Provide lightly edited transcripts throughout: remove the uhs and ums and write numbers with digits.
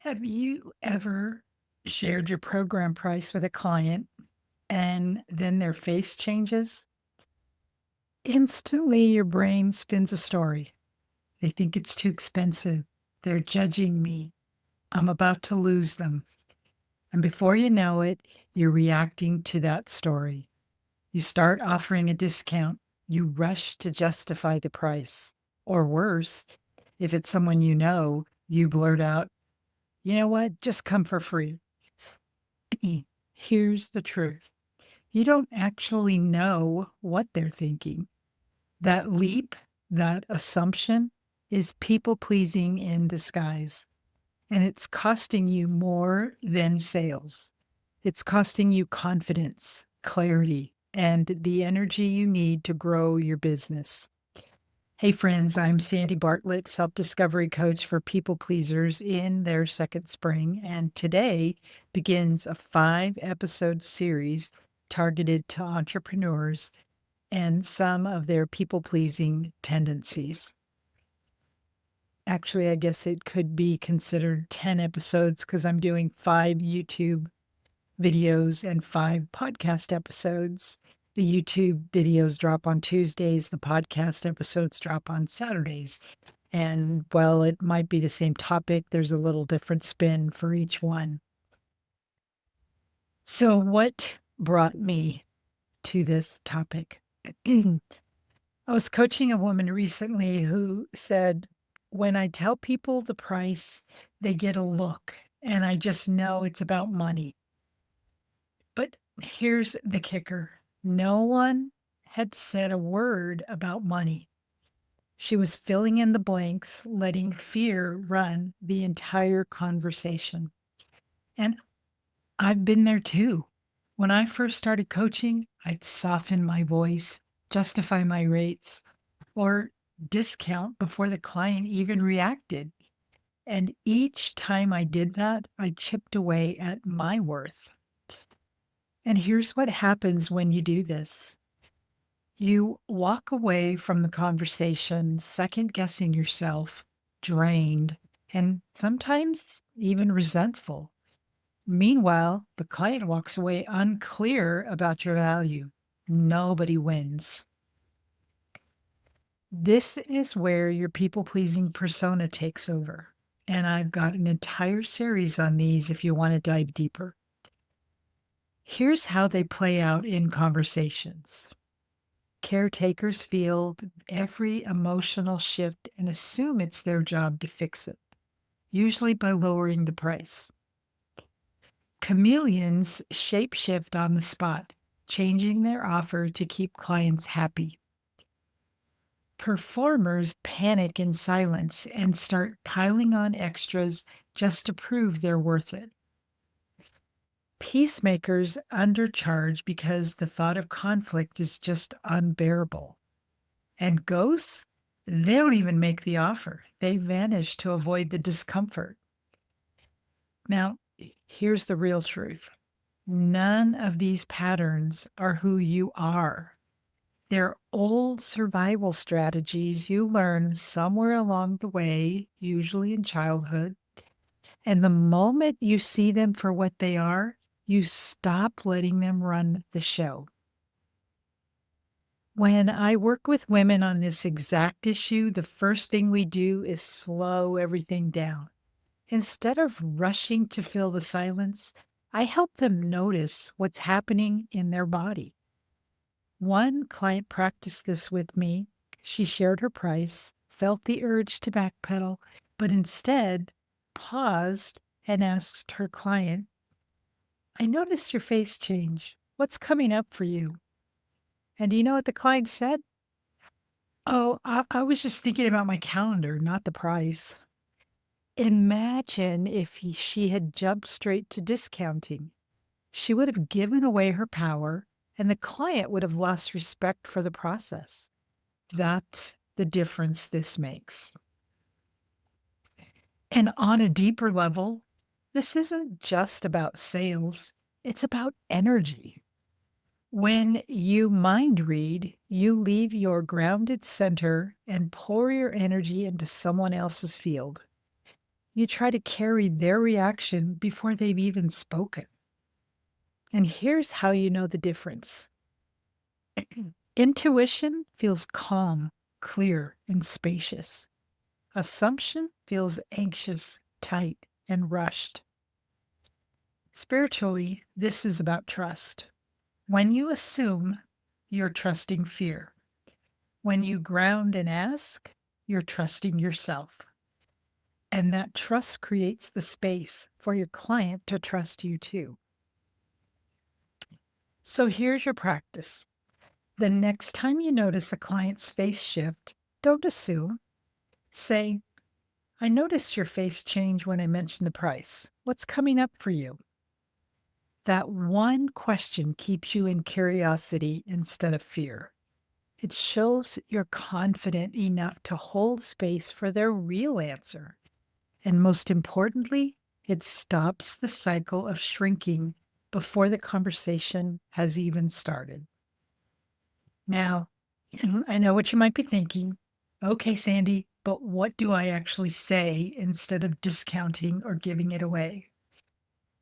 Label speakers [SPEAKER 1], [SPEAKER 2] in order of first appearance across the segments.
[SPEAKER 1] Have you ever shared your program price with a client and then their face changes? Instantly, your brain spins a story. They think it's too expensive. They're judging me. I'm about to lose them. And before you know it, you're reacting to that story. You start offering a discount. You rush to justify the price. Or worse, if it's someone you know, you blurt out, you know what? Just come for free. Here's the truth. You don't actually know what they're thinking. That leap, that assumption is people pleasing in disguise. And it's costing you more than sales. It's costing you confidence, clarity, and the energy you need to grow your business. Hey, friends, I'm Sandy Bartlett, self discovery coach for people pleasers in their second spring. And today begins a 5-episode series targeted to entrepreneurs and some of their people pleasing tendencies. Actually, I guess it could be considered 10 episodes because I'm doing 5 YouTube videos and 5 podcast episodes. The YouTube videos drop on Tuesdays, the podcast episodes drop on Saturdays. And while it might be the same topic, there's a little different spin for each one. So, what brought me to this topic? I was coaching a woman recently who said, when I tell people the price, they get a look, and I just know it's about money. But here's the kicker. No one had said a word about money. She was filling in the blanks, letting fear run the entire conversation. And I've been there too. When I first started coaching, I'd soften my voice, justify my rates, or discount before the client even reacted. And each time I did that, I chipped away at my worth. And here's what happens when you do this. You walk away from the conversation second guessing yourself, drained, and sometimes even resentful. Meanwhile, the client walks away unclear about your value. Nobody wins. This is where your people pleasing persona takes over. And I've got an entire series on these if you want to dive deeper. Here's how they play out in conversations. Caretakers feel every emotional shift and assume it's their job to fix it, usually by lowering the price. Chameleons shapeshift on the spot, changing their offer to keep clients happy. Performers panic in silence and start piling on extras just to prove they're worth it. Peacemakers undercharge because the thought of conflict is just unbearable. And ghosts, they don't even make the offer. They vanish to avoid the discomfort. Now, here's the real truth. None of these patterns are who you are. They're old survival strategies you learned somewhere along the way, usually in childhood. And the moment you see them for what they are, you stop letting them run the show. When I work with women on this exact issue, the first thing we do is slow everything down. Instead of rushing to fill the silence, I help them notice what's happening in their body. One client practiced this with me. She shared her price, felt the urge to backpedal, but instead paused and asked her client, I noticed your face change. What's coming up for you? And do you know what the client said? Oh, I was just thinking about my calendar, not the price. Imagine if she had jumped straight to discounting. She would have given away her power, and the client would have lost respect for the process. That's the difference this makes. And on a deeper level, this isn't just about sales, it's about energy. When you mind read, you leave your grounded center and pour your energy into someone else's field. You try to carry their reaction before they've even spoken. And here's how you know the difference. Intuition feels calm, clear, and spacious. Assumption feels anxious, tight, and rushed. Spiritually, this is about trust. When you assume, you're trusting fear. When you ground and ask, you're trusting yourself. And that trust creates the space for your client to trust you too. So here's your practice. The next time you notice a client's face shift, don't assume. Say, I noticed your face change when I mentioned the price. What's coming up for you? That one question keeps you in curiosity instead of fear. It shows you're confident enough to hold space for their real answer. And most importantly, it stops the cycle of shrinking before the conversation has even started. Now, I know what you might be thinking. Okay, Sandy, but what do I actually say instead of discounting or giving it away?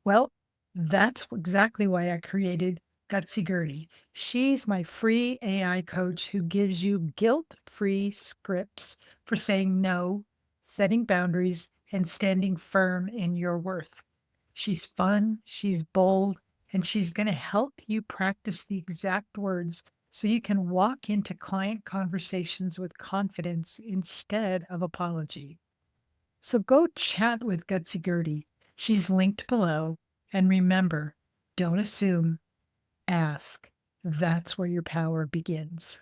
[SPEAKER 1] Well, that's exactly why I created Gutsy Gertie. She's my free AI coach who gives you guilt-free scripts for saying no, setting boundaries, and standing firm in your worth. She's fun, she's bold, and she's going to help you practice the exact words so you can walk into client conversations with confidence instead of apology. So go chat with Gutsy Gertie. She's linked below. And remember, don't assume, ask. That's where your power begins.